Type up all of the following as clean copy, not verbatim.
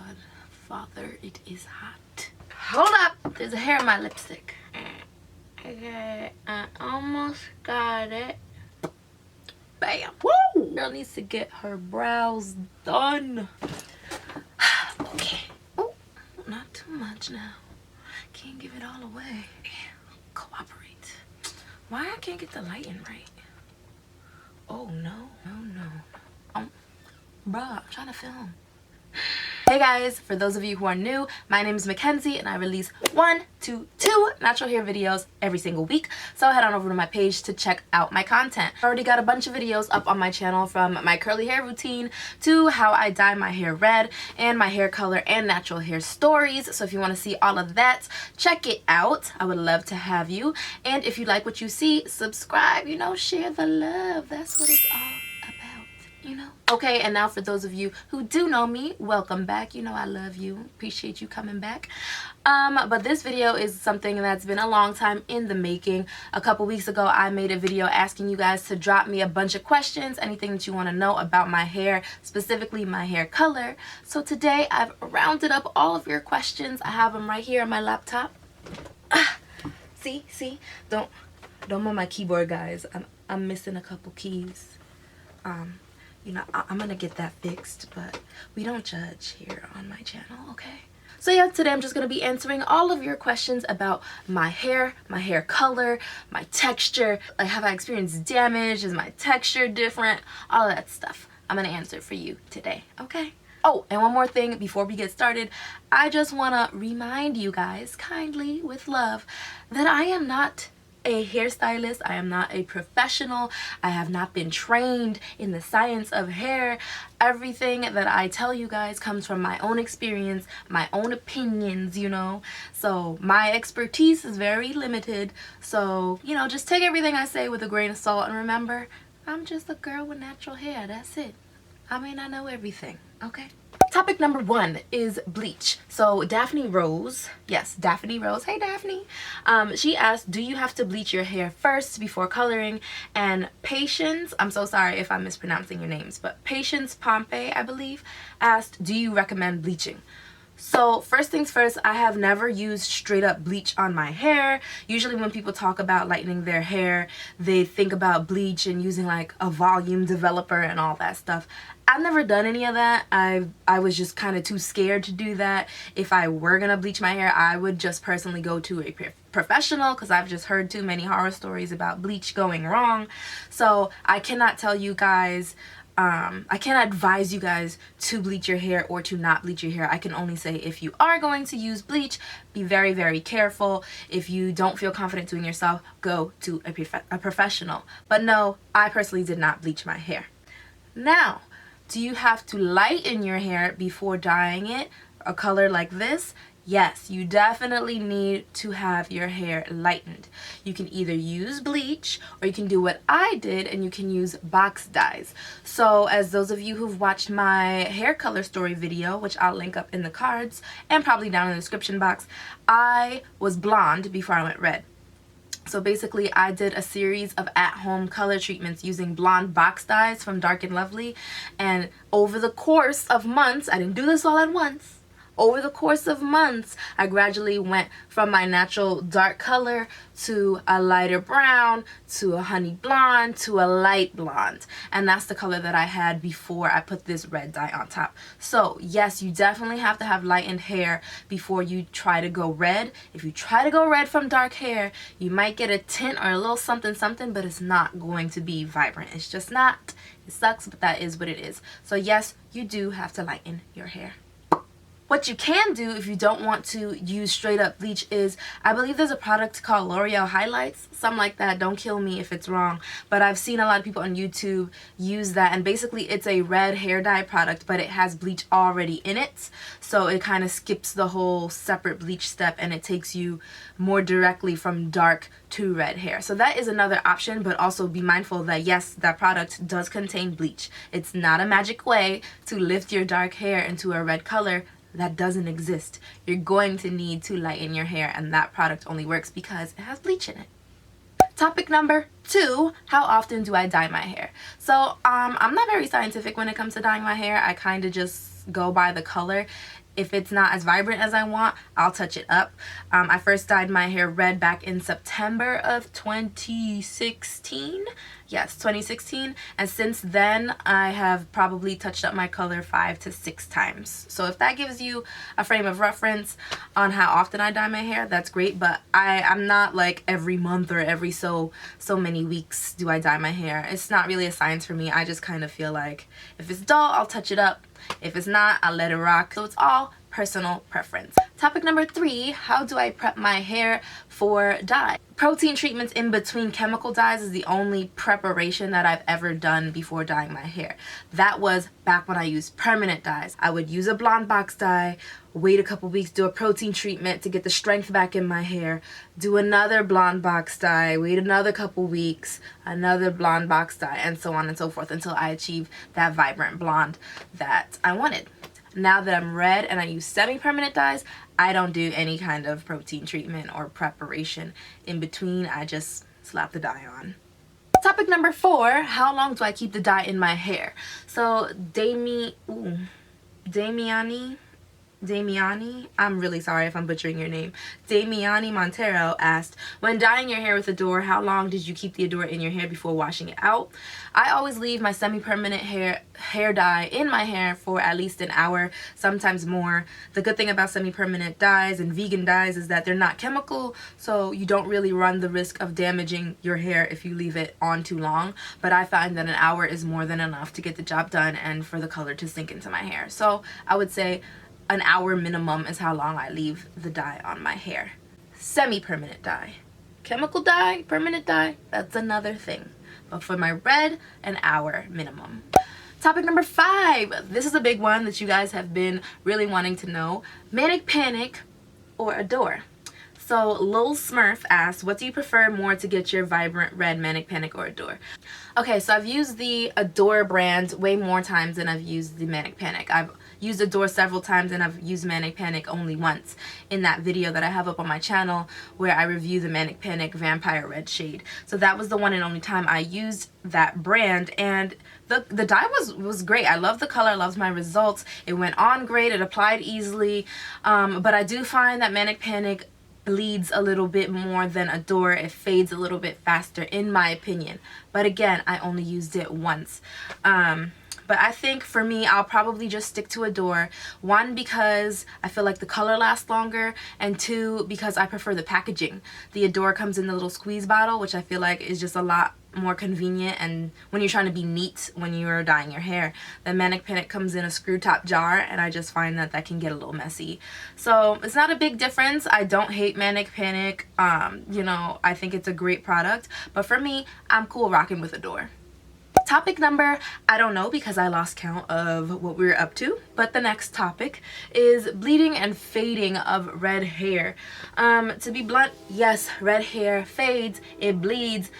God, Father, it is hot. Hold up, there's a hair in my lipstick. Okay, I almost got it. Bam. Woo! Girl needs to get her brows done. Okay. Oh, not too much now. Can't give it all away. Cooperate. Why I can't get the lighting right? Oh no, no. Bruh, I'm trying to film. Hey guys, for those of you who are new, my name is Mackenzie and I release 1 to 2 natural hair videos every single week. So head on over to my page to check out my content. I already got a bunch of videos up on my channel, from my curly hair routine to how I dye my hair red and my hair color and natural hair stories. So if you want to see all of that, check it out. I would love to have you. And if you like what you see, subscribe, you know, share the love. That's what it's all about, you know. Okay, and now for those of you who do know me, welcome back. You know I love you. Appreciate you coming back. But this video is something that's been a long time in the making. A couple weeks ago, I made a video asking you guys to drop me a bunch of questions, anything that you want to know about my hair, specifically my hair color. So today, I've rounded up all of your questions. I have them right here on my laptop. See? Don't move my keyboard, guys. I'm missing a couple keys. You know, I'm gonna get that fixed, but we don't judge here on my channel, okay? So yeah, today I'm just gonna be answering all of your questions about my hair color, my texture. Like, have I experienced damage? Is my texture different? All of that stuff I'm gonna answer for you today, okay? Oh, and one more thing before we get started. I just wanna remind you guys, kindly, with love, that I am not a hairstylist. I am not a professional. I have not been trained in the science of hair. Everything that I tell you guys comes from my own experience, my own opinions, you know. So my expertise is very limited. So, you know, just take everything I say with a grain of salt, and remember, I'm just a girl with natural hair. That's it. I mean, I know everything, okay? Topic number 1 is bleach. So Daphne Rose, yes, Daphne Rose, hey Daphne, she asked, do you have to bleach your hair first before coloring? And Patience, I'm so sorry if I'm mispronouncing your names, but Patience Pompey, I believe, asked, do you recommend bleaching? So first things first, I have never used straight up bleach on my hair. Usually when people talk about lightening their hair, they think about bleach and using like a volume developer and all that stuff. I've never done any of that. I was just kind of too scared to do that. If I were gonna bleach my hair, I would just personally go to a professional, because I've just heard too many horror stories about bleach going wrong. So I cannot tell you guys, I can't advise you guys to bleach your hair or to not bleach your hair. I can only say, if you are going to use bleach, be very, very careful. If you don't feel confident doing it yourself, go to a professional. But no, I personally did not bleach my hair. Now, do you have to lighten your hair before dyeing it a color like this? Yes, you definitely need to have your hair lightened. You can either use bleach, or you can do what I did and you can use box dyes. So as those of you who've watched my hair color story video, which I'll link up in the cards and probably down in the description box, I was blonde before I went red. So basically, I did a series of at-home color treatments using blonde box dyes from Dark and Lovely. And over the course of months, I didn't do this all at once. Over the course of months, I gradually went from my natural dark color to a lighter brown, to a honey blonde, to a light blonde. And that's the color that I had before I put this red dye on top. So yes, you definitely have to have lightened hair before you try to go red. If you try to go red from dark hair, you might get a tint or a little something something, but it's not going to be vibrant. It's just not. It sucks, but that is what it is. So yes, you do have to lighten your hair. What you can do if you don't want to use straight up bleach is, I believe there's a product called L'Oreal Highlights, something like that. Don't kill me if it's wrong, but I've seen a lot of people on YouTube use that, and basically it's a red hair dye product, but it has bleach already in it, so it kind of skips the whole separate bleach step and it takes you more directly from dark to red hair. So that is another option, but also be mindful that yes, that product does contain bleach. It's not a magic way to lift your dark hair into a red color. That doesn't exist. You're going to need to lighten your hair, and that product only works because it has bleach in it. Topic number 2, how often do I dye my hair? So I'm not very scientific when it comes to dyeing my hair. I kind of just just go by the color. If it's not as vibrant as I want, I'll touch it up. I first dyed my hair red back in September of 2016. Yes, 2016. And since then, I have probably touched up my color 5 to 6 times. So if that gives you a frame of reference on how often I dye my hair, that's great. But I'm not like every month or every so many weeks do I dye my hair. It's not really a science for me. I just kind of feel like if it's dull, I'll touch it up. If it's not, I'll let it rock. So it's all personal preference. Topic number 3, how do I prep my hair for dye? Protein treatments in between chemical dyes is the only preparation that I've ever done before dyeing my hair. That was back when I used permanent dyes. I would use a blonde box dye, wait a couple weeks, do a protein treatment to get the strength back in my hair, do another blonde box dye, wait another couple weeks, another blonde box dye, and so on and so forth until I achieve that vibrant blonde that I wanted. Now that I'm red and I use semi-permanent dyes, I don't do any kind of protein treatment or preparation in between. I just slap the dye on. Topic number 4, how long do I keep the dye in my hair? So Damiani, I'm really sorry if I'm butchering your name. Damiani Montero asked, when dyeing your hair with Adore, how long did you keep the Adore in your hair before washing it out? I always leave my semi-permanent hair dye in my hair for at least an hour, sometimes more. The good thing about semi-permanent dyes and vegan dyes is that they're not chemical, so you don't really run the risk of damaging your hair if you leave it on too long. But I find that an hour is more than enough to get the job done and for the color to sink into my hair. So I would say an hour minimum is how long I leave the dye on my hair. Semi-permanent dye. Chemical dye, permanent dye, that's another thing. But for my red, an hour minimum. Topic number 5. This is a big one that you guys have been really wanting to know. Manic Panic or Adore? So Lil Smurf asked, what do you prefer more to get your vibrant red, Manic Panic or Adore? Okay, so I've used the Adore brand way more times than I've used the Manic Panic. I've used Adore several times and I've used Manic Panic only once in that video that I have up on my channel where I review the Manic Panic Vampire Red shade. So that was the one and only time I used that brand, and the dye was great. I love the color, I loved my results. It went on great, it applied easily, but I do find that Manic Panic bleeds a little bit more than Adore. It fades a little bit faster in my opinion, but again, I only used it once. But I think for me, I'll probably just stick to Adore. 1, because I feel like the color lasts longer, and 2, because I prefer the packaging. The Adore comes in the little squeeze bottle, which I feel like is just a lot more convenient, and when you're trying to be neat when you're dyeing your hair. The Manic Panic comes in a screw top jar, and I just find that can get a little messy. So it's not a big difference. I don't hate Manic Panic. You know, I think it's a great product, but for me, I'm cool rocking with Adore. Topic number, I don't know because I lost count of what we were up to, but the next topic is bleeding and fading of red hair. To be blunt, yes, red hair fades, it bleeds.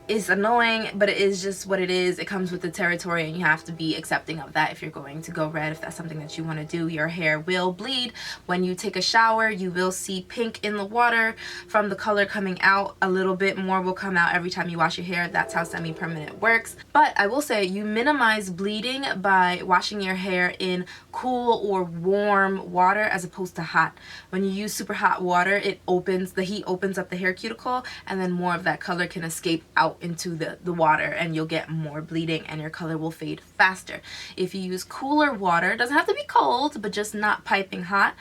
It's annoying, but it is just what it is. It comes with the territory, and you have to be accepting of that if you're going to go red. If that's something that you want to do, your hair will bleed. When you take a shower, you will see pink in the water from the color coming out. A little bit more will come out every time you wash your hair. That's how semi-permanent works. But I will say you minimize bleeding by washing your hair in cool or warm water as opposed to hot. When you use super hot water, the heat opens up the hair cuticle, and then more of that color can escape out into the water, and you'll get more bleeding and your color will fade faster. If you use cooler water, it doesn't have to be cold, but just not piping hot,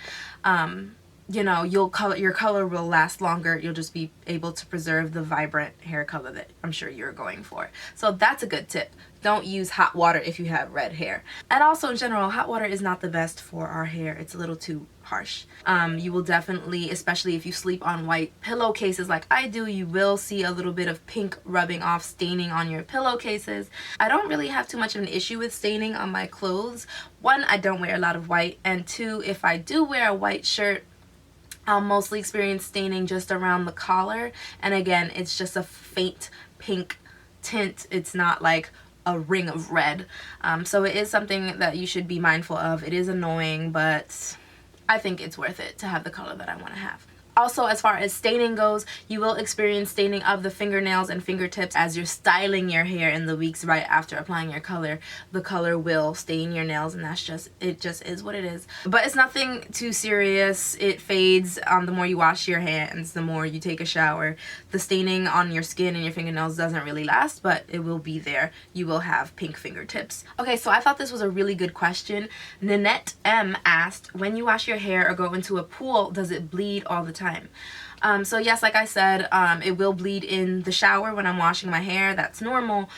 you know, your color will last longer. You'll just be able to preserve the vibrant hair color that I'm sure you're going for. So that's a good tip. Don't use hot water if you have red hair. And also in general, hot water is not the best for our hair. It's a little too harsh. You will definitely, especially if you sleep on white pillowcases like I do, you will see a little bit of pink rubbing off, staining on your pillowcases. I don't really have too much of an issue with staining on my clothes. 1, I don't wear a lot of white, and 2, if I do wear a white shirt, I'll mostly experience staining just around the collar, and again, it's just a faint pink tint. It's not like a ring of red. So it is something that you should be mindful of. It is annoying, but I think it's worth it to have the color that I want to have. Also, as far as staining goes, you will experience staining of the fingernails and fingertips as you're styling your hair in the weeks right after applying your color. The color will stain your nails, and it just is what it is. But it's nothing too serious. It fades the more you wash your hands, the more you take a shower. The staining on your skin and your fingernails doesn't really last, but it will be there. You will have pink fingertips. Okay, so I thought this was a really good question. Nanette M asked, when you wash your hair or go into a pool, does it bleed all the time? So yes, like I said, it will bleed in the shower when I'm washing my hair. That's normal.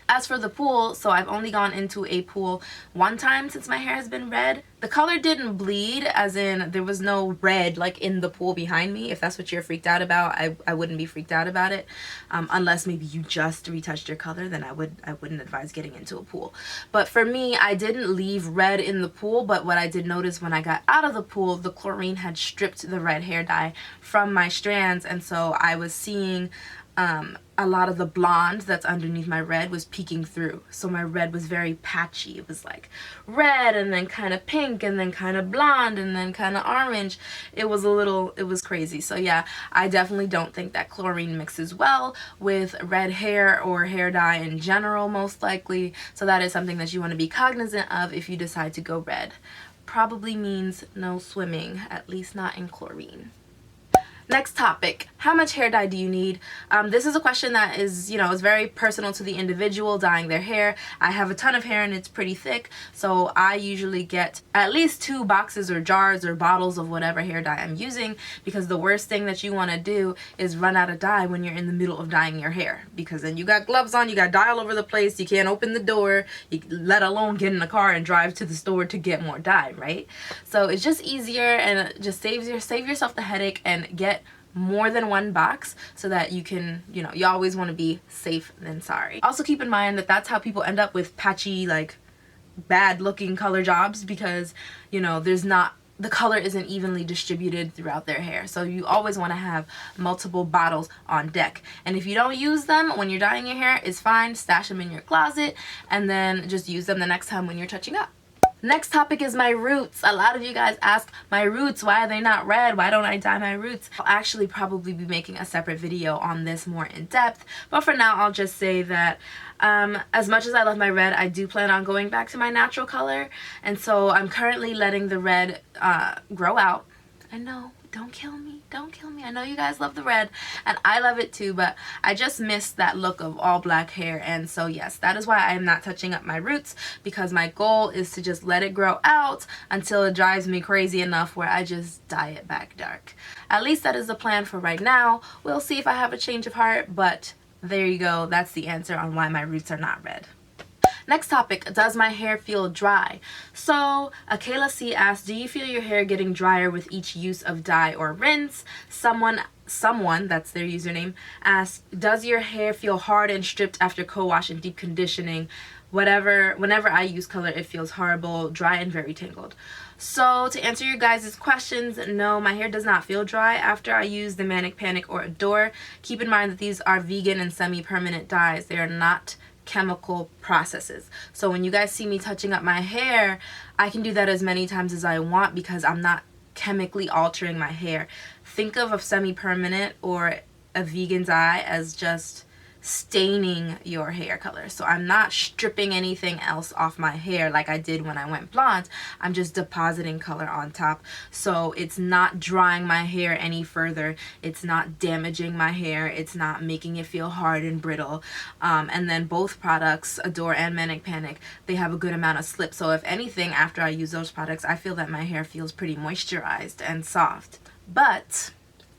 As for the pool, so I've only gone into a pool one time since my hair has been red. The color didn't bleed, as in there was no red like in the pool behind me. If that's what you're freaked out about, I wouldn't be freaked out about it. Unless maybe you just retouched your color, then I wouldn't advise getting into a pool. But for me, I didn't leave red in the pool, but what I did notice when I got out of the pool, the chlorine had stripped the red hair dye from my strands, and so I was seeing a lot of the blonde that's underneath my red was peeking through. So my red was very patchy. It was like red and then kind of pink and then kind of blonde and then kind of orange. It was crazy. So yeah, I definitely don't think that chlorine mixes well with red hair or hair dye in general, most likely. So that is something that you want to be cognizant of if you decide to go red. Probably means no swimming, at least not in chlorine. Next topic, how much hair dye do you need? This is a question that is, is very personal to the individual dyeing their hair. I have a ton of hair and it's pretty thick, so I usually get at least 2 boxes or jars or bottles of whatever hair dye I'm using, because the worst thing that you want to do is run out of dye when you're in the middle of dyeing your hair, because then you got gloves on, you got dye all over the place, you can't open the door, let alone get in the car and drive to the store to get more dye, right? So it's just easier, and it just save yourself the headache and get more than 1 box so that you can, you always want to be safe than sorry. Also keep in mind that that's how people end up with patchy, like bad looking color jobs, because the color isn't evenly distributed throughout their hair. So you always want to have multiple bottles on deck. And if you don't use them when you're dyeing your hair, it's fine. Stash them in your closet and then just use them the next time when you're touching up. Next topic is my roots. A lot of you guys ask, my roots, why are they not red? Why don't I dye my roots? I'll actually probably be making a separate video on this more in depth, but for now I'll just say that as much as I love my red, I do plan on going back to my natural color, and so I'm currently letting the red grow out. I know, don't kill me, don't kill me. I know you guys love the red and I love it too, but I just miss that look of all black hair. And so yes, that is why I am not touching up my roots, because my goal is to just let it grow out until it drives me crazy enough where I just dye it back dark. At least that is the plan for right now. We'll see if I have a change of heart, but there you go. That's the answer on why my roots are not red. Next topic, does my hair feel dry? So, Akela C asked, do you feel your hair getting drier with each use of dye or rinse? Someone, that's their username, asked, does your hair feel hard and stripped after co-wash and deep conditioning? Whenever I use color, it feels horrible, dry, and very tangled. So to answer your guys' questions, no, my hair does not feel dry after I use the Manic, Panic, or Adore. Keep in mind that these are vegan and semi-permanent dyes. They are not chemical processes. So when you guys see me touching up my hair, I can do that as many times as I want because I'm not chemically altering my hair. Think of a semi-permanent or a vegan dye as just staining your hair color. So I'm not stripping anything else off my hair like I did when I went blonde. I'm just depositing color on top. So it's not drying my hair any further. It's not damaging my hair. It's not making it feel hard and brittle. And then both products, Adore and Manic Panic, they have a good amount of slip. So if anything, after I use those products, I feel that my hair feels pretty moisturized and soft. But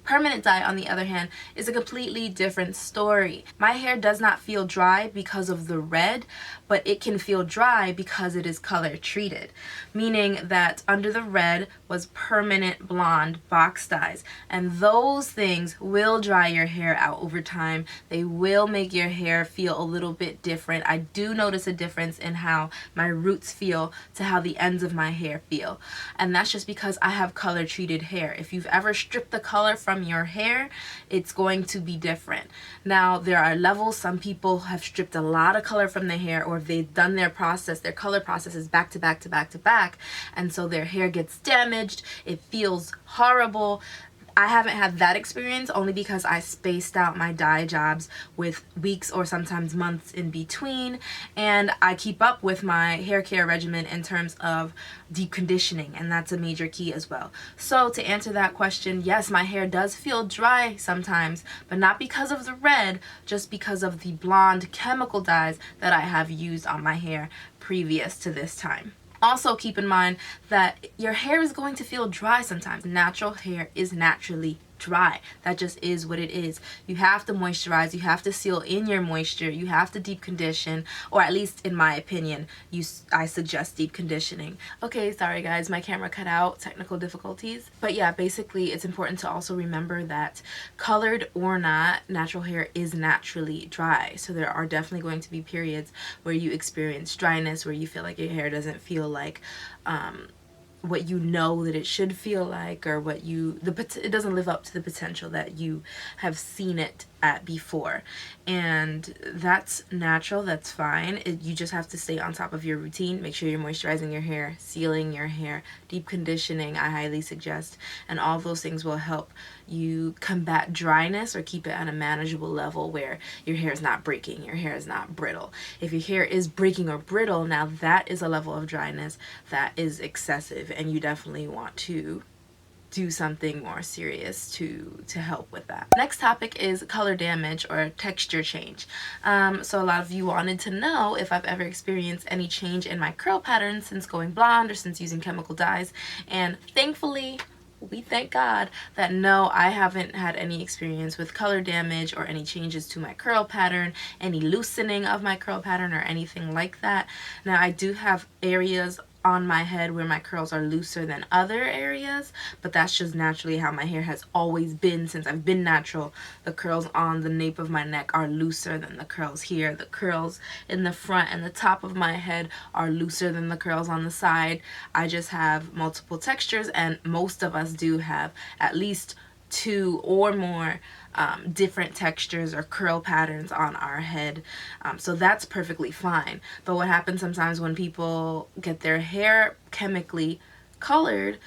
permanent dye, on the other hand, is a completely different story. My hair does not feel dry because of the red, but it can feel dry because it is color treated, meaning that under the red was permanent blonde box dyes, and those things will dry your hair out over time. They will make your hair feel a little bit different. I do notice a difference in how my roots feel to how the ends of my hair feel, and that's just because I have color treated hair. If you've ever stripped the color from your hair, it's going to be different. Now there are levels. Some people have stripped a lot of color from their hair, or if they've done their color processes back to back to back to back, and so their hair gets damaged. It feels horrible. I haven't had that experience only because I spaced out my dye jobs with weeks or sometimes months in between, and I keep up with my hair care regimen in terms of deep conditioning, and that's a major key as well. So to answer that question, yes, my hair does feel dry sometimes, but not because of the red, just because of the blonde chemical dyes that I have used on my hair previous to this time. Also keep in mind that your hair is going to feel dry sometimes. Natural hair is naturally dry. That just is what it is. You have to moisturize, you have to seal in your moisture, you have to deep condition, or at least in my opinion, I suggest deep conditioning. Okay, sorry guys, my camera cut out, technical difficulties. But yeah, basically it's important to also remember that colored or not, natural hair is naturally dry. So there are definitely going to be periods where you experience dryness, where you feel like your hair doesn't feel like what you know that it should feel like, or what it doesn't live up to the potential that you have seen it at before. And that's natural, that's fine. You just have to stay on top of your routine. Make sure you're moisturizing your hair, sealing your hair, deep conditioning I highly suggest, and all those things will help you combat dryness or keep it at a manageable level where your hair is not breaking, your hair is not brittle. If your hair is breaking or brittle, now that is a level of dryness that is excessive, and you definitely want to do something more serious to help with that. Next topic is color damage or texture change. So a lot of you wanted to know if I've ever experienced any change in my curl pattern since going blonde or since using chemical dyes, and thankfully we thank God that no, I haven't had any experience with color damage or any changes to my curl pattern, any loosening of my curl pattern or anything like that. Now I do have areas on my head where my curls are looser than other areas, but that's just naturally how my hair has always been since I've been natural. The curls on the nape of my neck are looser than the curls here. The curls in the front and the top of my head are looser than the curls on the side. I just have multiple textures, and most of us do have at least 2 or more different textures or curl patterns on our head, so that's perfectly fine. But what happens sometimes when people get their hair chemically colored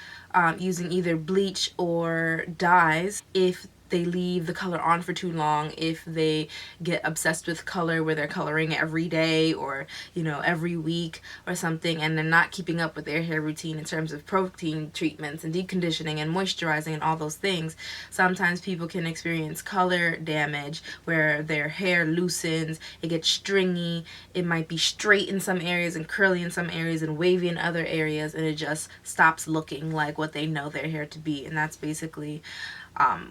using either bleach or dyes, if they leave the color on for too long, if they get obsessed with color where they're coloring every day or, you know, every week or something, and they're not keeping up with their hair routine in terms of protein treatments and deep conditioning and moisturizing and all those things, sometimes people can experience color damage where their hair loosens, it gets stringy, it might be straight in some areas and curly in some areas and wavy in other areas, and it just stops looking like what they know their hair to be. And that's basically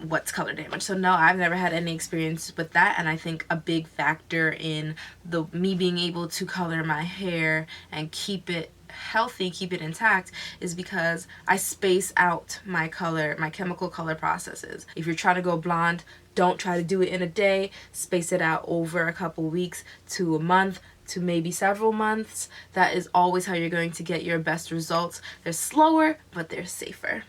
what's color damage. So no, I've never had any experience with that, and I think a big factor in me being able to color my hair and keep it healthy, keep it intact, is because I space out my chemical color processes. If you're trying to go blonde, don't try to do it in a day. Space it out over a couple weeks to a month to maybe several months. That is always how you're going to get your best results. They're slower, but they're safer.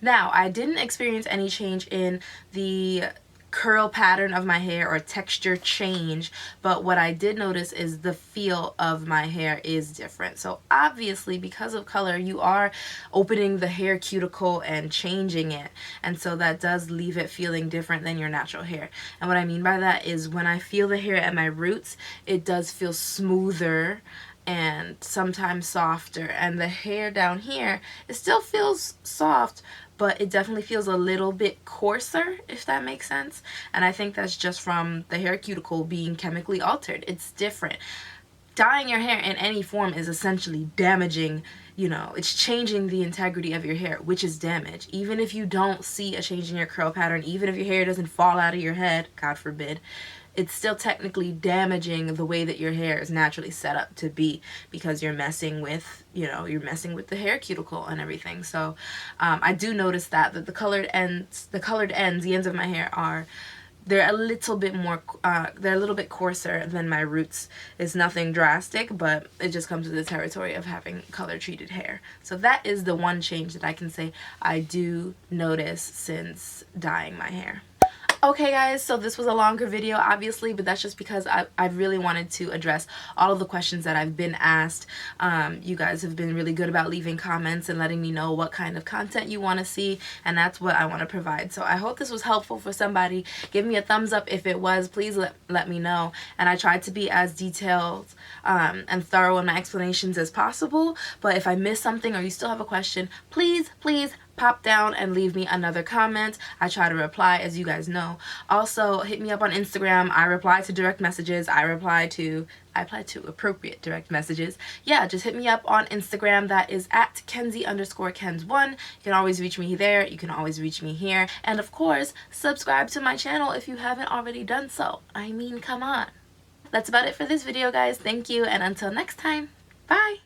Now, I didn't experience any change in the curl pattern of my hair or texture change, but what I did notice is the feel of my hair is different. So obviously, because of color, you are opening the hair cuticle and changing it, and so that does leave it feeling different than your natural hair. And what I mean by that is when I feel the hair at my roots, it does feel smoother and sometimes softer, and the hair down here, it still feels soft, but it definitely feels a little bit coarser, if that makes sense. And I think that's just from the hair cuticle being chemically altered. It's different. Dyeing your hair in any form is essentially damaging, you know, it's changing the integrity of your hair, which is damage. Even if you don't see a change in your curl pattern, even if your hair doesn't fall out of your head, God forbid, it's still technically damaging the way that your hair is naturally set up to be, because you're messing with, you know, you're messing with the hair cuticle and everything. So I do notice that the colored ends, the ends of my hair they're a little bit more, they're a little bit coarser than my roots. It's nothing drastic, but it just comes with the territory of having color treated hair. So that is the one change that I can say I do notice since dyeing my hair. Okay guys, so this was a longer video obviously, but that's just because I really wanted to address all of the questions that I've been asked. You guys have been really good about leaving comments and letting me know what kind of content you want to see, and that's what I want to provide. So I hope this was helpful for somebody. Give me a thumbs up if it was. Please let me know. And I tried to be as detailed and thorough in my explanations as possible, but if I missed something or you still have a question, please pop down and leave me another comment. I try to reply, as you guys know. Also, hit me up on Instagram. I reply to direct messages. I reply to appropriate direct messages. Yeah, just hit me up on Instagram. That is at Kenzie_Kens1. You can always reach me there. You can always reach me here. And of course, subscribe to my channel if you haven't already done so. I mean, come on. That's about it for this video, guys. Thank you, and until next time, bye!